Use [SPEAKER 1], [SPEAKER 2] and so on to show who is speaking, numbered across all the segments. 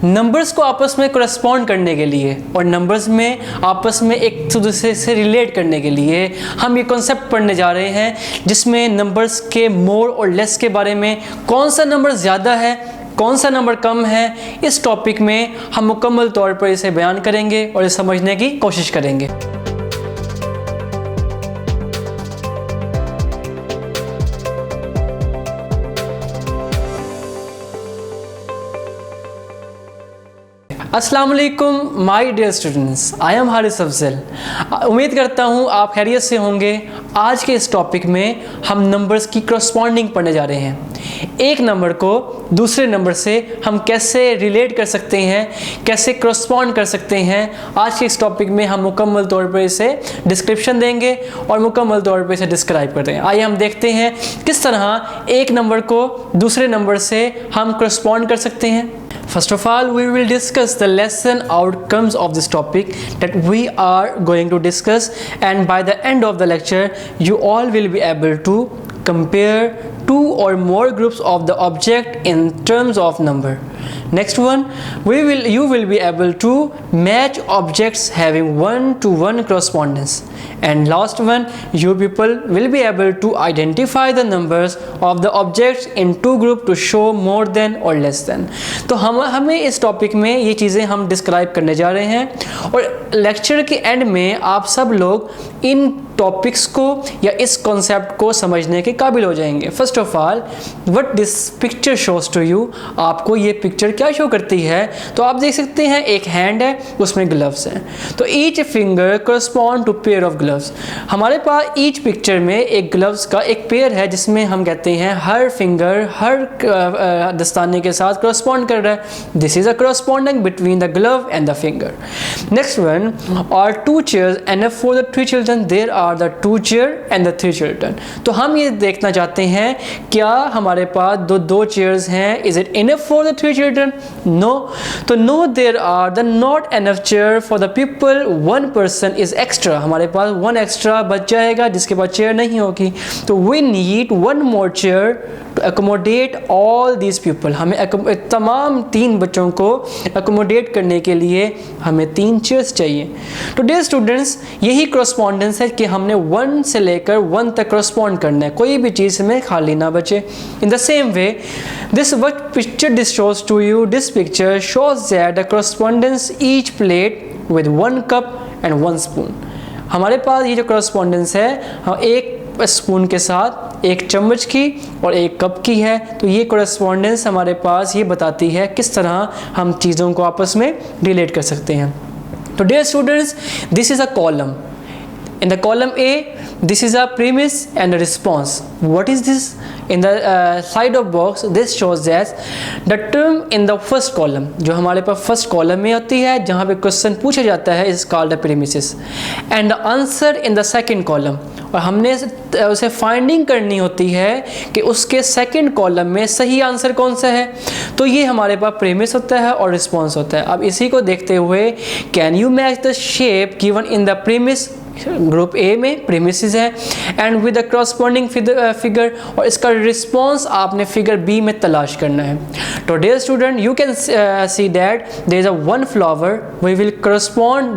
[SPEAKER 1] Numbers को आपस में करस्पॉन्ड करने के लिए और नंबर्स में आपस में एक दूसरे से रिलेट करने के लिए हम ये कॉन्सेप्ट पढ़ने जा रहे हैं, जिसमें नंबर्स के मोर और लेस के बारे में, कौन सा नंबर ज़्यादा है कौन सा नंबर कम है, इस टॉपिक में हम मुकम्मल तौर पर इसे बयान करेंगे और इसे समझने की कोशिश करेंगे। अस्सलाम वालेकुम my dear students, I am Haris Afzal. उम्मीद करता हूँ आप खैरियत से होंगे। आज के इस टॉपिक में हम नंबर्स की करस्पॉन्डिंग पढ़ने जा रहे हैं। एक नंबर को दूसरे नंबर से हम कैसे रिलेट कर सकते हैं, कैसे करस्पॉन्ड कर सकते हैं, आज के इस टॉपिक में हम मुकम्मल तौर पर इसे डिस्क्रिप्शन देंगे और मुकम्मल तौर पर इसे डिस्क्राइब करते हैं। आइए हम देखते हैं किस तरह एक नंबर को दूसरे नंबर से हम करस्पॉन्ड कर सकते हैं। First of all, we will discuss the lesson outcomes of this topic that we are going to discuss, and by the end of the lecture you all will be able to compare two or more groups of the object in terms of number. Next one, you will be able to match objects having one-to-one correspondence, and last one, you people will be able to identify the numbers of the objects in two groups to show more than or less than. तो हमें इस topic में ये चीज़ें हम describe करने जा रहे हैं और लेक्चर के एंड में आप सब लोग इन टॉपिक्स को या इस कॉन्सेप्ट को समझने के काबिल हो जाएंगे। First of all, what this picture shows to you, आपको ये पिक्चर क्या शो करती है? तो आप देख सकते हैं एक हैंड है, उसमें ग्लव्स हैं। तो each finger correspond to pair of gloves. हमारे पास ईच पिक्चर में एक ग्लव्स का एक पेयर है, जिसमें हम कहते हैं हर फिंगर हर दस्ताने के साथ करस्पॉन्ड कर रहा है। This is a corresponding between the glove and the finger. Next one, और two chairs and for the 3 children there are the 2 chair and the 3 children. तो हम ये देखना चाहते हैं क्या हमारे पास दो चेयर्स हैं। Is it enough for the 3 children? No. तो no there are the not enough chair for the people, 1 person is extra. हमारे पास 1 एक्स्ट्रा बच जाएगा जिसके पास चेयर नहीं होगी। तो we need 1 more chair to accommodate all these people. हमें तमाम 3 बच्चों को एकोमोडेट करने के लिए हमें 3 चेयर्स चाहिए। तो डियर स्टूडेंट्स, यही करस्पॉन्डेंस है कि हमने 1 से लेकर 1 तक करस्पॉन्ड करना है, कोई भी चीज़ में खाली ना बचे। In the same way, this what picture this shows to you, this picture shows that the correspondence each plate with 1 cup and 1 spoon. हमारे पास ये जो करस्पॉन्डेंस है, हम एक स्पून के साथ एक चम्मच की और एक कप की है। तो ये करस्पॉन्डेंस हमारे पास ये बताती है किस तरह हम चीज़ों को आपस में रिलेट कर सकते हैं। तो dear students, this is a column. In the column A, this is a premise and a response. What is this? In the side of box, this shows that the term in the first column, जो हमारे पास first column में होती है जहाँ पे question पूछा जाता है, is called a premises, and the answer in the second column. और हमने उसे फाइंडिंग करनी होती है कि उसके सेकंड कॉलम में सही आंसर कौन सा है। तो ये हमारे पास प्रेमिस होता है और रिस्पॉन्स होता है। अब इसी को देखते हुए, can you match the shape given in the premise? Group A में प्रीमिसेस है and with the corresponding figure, और इसका रिस्पॉन्स आपने फिगर बी में तलाश करना है। तो dear student, you can see that there is a 1 flower, we will correspond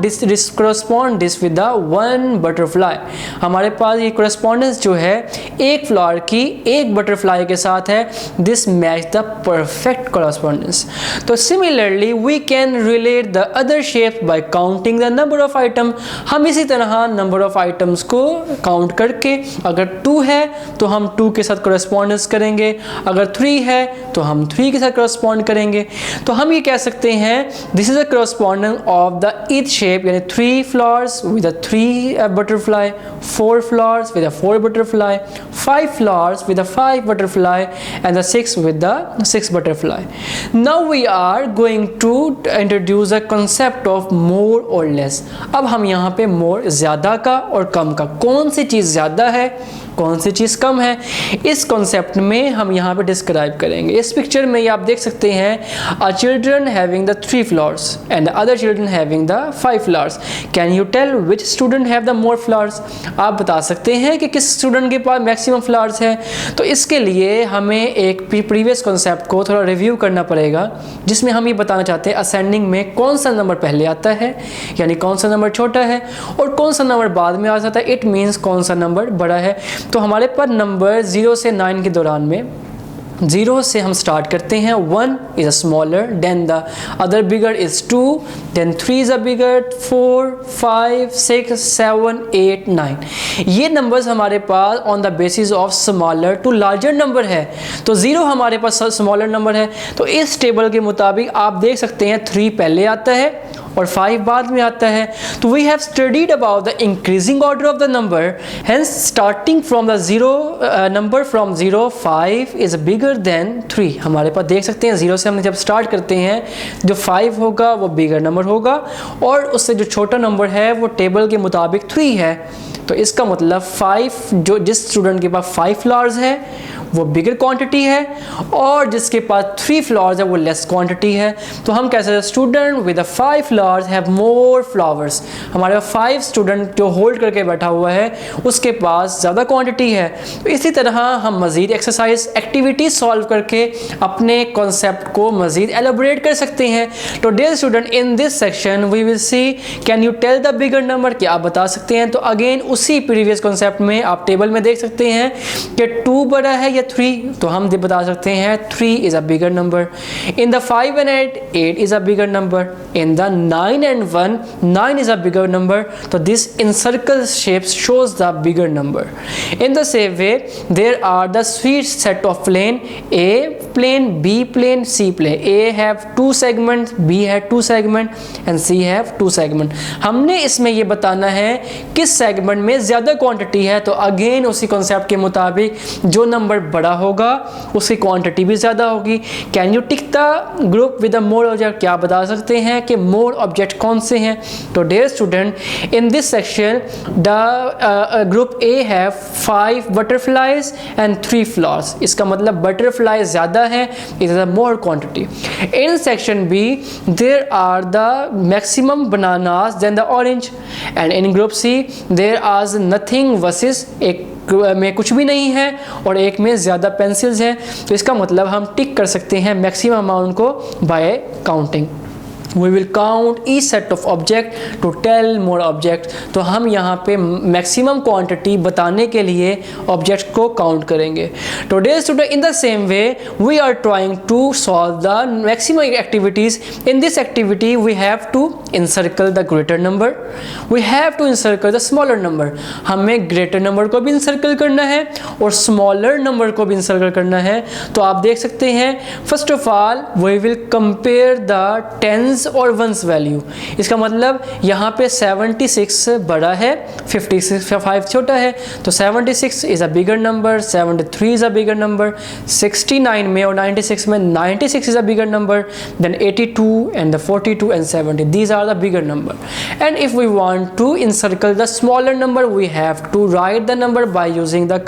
[SPEAKER 1] this with the 1 butterfly. हमारे पास ये करस्पॉन्डेंस जो है एक फ्लावर की एक बटरफ्लाई के साथ है। This match the perfect correspondence. तो similarly we can relate the other shapes by counting the number of item. हम इसी तरह नंबर ऑफ आइटम्स को काउंट करके, अगर 2 है तो हम 2 के साथ करस्पॉन्डेंस करेंगे, अगर 3 है तो हम 3 के साथ करस्पॉन्ड करेंगे। तो हम ये कह सकते हैं this is a correspondence of the each shape, यानी 3 flowers with a 3 butterfly, 4 flowers with a 4 butterfly, 5 flowers with a 5 butterfly, and the 6 with the 6 butterfly. Now we are going to introduce a concept of more or less. अब हम यहाँ पे more ज़्यादा का और कम का, कौन सी चीज़ ज़्यादा है कौन सी चीज़ कम है, इस कॉन्सेप्ट में हम यहाँ पे डिस्क्राइब करेंगे। इस पिक्चर में ये आप देख सकते हैं, a children having the 3 flowers and other children having the 5 flowers, can you tell which student have the more flowers. आप बता सकते हैं कि किस स्टूडेंट के पास मैक्सिमम फ्लावर्स है। तो इसके लिए हमें एक प्रीवियस कॉन्सेप्ट को थोड़ा रिव्यू करना पड़ेगा, जिसमें हम ये बताना चाहते हैं असेंडिंग में कौन सा नंबर पहले आता है, यानी कौन सा नंबर छोटा है, और कौन सा नंबर बाद में आ जाता है, इट मीन्स कौन सा नंबर बड़ा है। तो हमारे पास नंबर 0 से 9 के दौरान में 0 से हम स्टार्ट करते हैं, 1 is a smaller, then the other bigger is 2, then 3 is a bigger, 4, 5, 6, 7, 8, 9। ये नंबर्स हमारे पास on the basis of smaller to larger number है। तो 0 हमारे पास स्मॉलर नंबर है, तो इस टेबल के मुताबिक आप देख सकते हैं 3 पहले आता है और 5 बाद में आता है। तो we have studied about the increasing order of the number, hence starting from the 0 number from 0, 5 is bigger than 3। हमारे पास देख सकते हैं 0 से हमने जब स्टार्ट करते हैं, जो 5 होगा वो बिगर नंबर होगा, और उससे जो छोटा नंबर है वो टेबल के मुताबिक 3 है। तो इसका मतलब 5, जो जिस स्टूडेंट के पास 5 फ्लावर्स है वो बिगर क्वांटिटी है, और जिसके पास 3 फ्लावर्स है वो लेस क्वांटिटी है। तो हम कह सकते हैं student with 5 flowers have more flowers. हमारे पास 5 स्टूडेंट जो होल्ड करके बैठा हुआ है उसके पास ज़्यादा क्वांटिटी है। तो इसी तरह हम मज़ीद एक्सरसाइज एक्टिविटीज सॉल्व करके अपने कॉन्सेप्ट को मज़ीद एलोबरेट कर सकते हैं। तो dear student, in this section we will see can you tell the bigger number, क्या आप बता सकते हैं। तो अगेन उसी प्रीवियस कॉन्सेप्ट में आप टेबल में देख सकते हैं कि 2 बड़ा है या 3, तो हम बता सकते हैं 3 is a bigger number. In the 5 and 8 is a bigger number. In the 9 and 1 9 is a bigger number. तो this encircle shapes shows the bigger number. In the same way, there are the three set of plane: A plane, B plane, C plane. A have 2 segments, B have 2 segments and C have 2 segments. हमने इसमें ये बताना है किस segment में ज़्यादा quantity है। तो अगेन उसी कॉन्सेप्ट के मुताबिक जो नंबर बड़ा होगा उसकी क्वांटिटी भी ज़्यादा होगी। Can you tick the group with the more object, क्या बता सकते हैं कि मोर ऑब्जेक्ट कौन से हैं। तो dear student, in this section the group A have 5 butterflies and 3 flowers. इसका मतलब बटरफ्लाई ज़्यादा है, it is a more quantity. In section B there are the maximum bananas than the orange, and in group C there are nothing versus, एक में कुछ भी नहीं है और एक में ज़्यादा पेंसिल्स हैं। तो इसका मतलब हम टिक कर सकते हैं मैक्सिमम अमाउंट को bye counting. We will count each set of object to tell more object। तो हम यहाँ पे मैक्सिमम क्वांटिटी बताने के लिए ऑब्जेक्ट को काउंट करेंगे। तो dear student, in the same way we are trying to solve the maximum activities. In this activity we have to encircle the greater number, we have to encircle the smaller number. हमें greater number को भी encircle करना है और smaller number को भी encircle करना है। तो आप देख सकते हैं, first of all we will compare the tens और वंस वैल्यू। इसका मतलब यहाँ पे 76 बड़ा है, 55 छोटा है। तो 76 is a bigger number, 73 is a bigger number, 69 में और 96 में 96 is a bigger number, then 82 and the 42 and 70 these are the bigger number. And if we want to encircle the smaller number we have to write the number by using the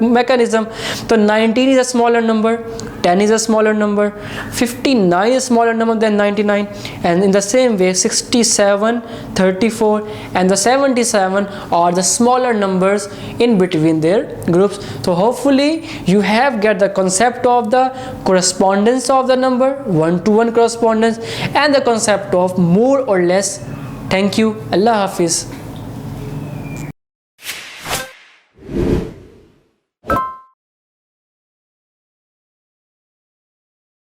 [SPEAKER 1] mechanism। तो 19 is a smaller number, 10 is a smaller number, 59 is smaller number than 99, and in the same way 67, 34 and the 77 are the smaller numbers in between their groups। So hopefully you have get the concept of the correspondence of the number, one-to-one correspondence, and the concept of more or less। Thank you. Allah Hafiz.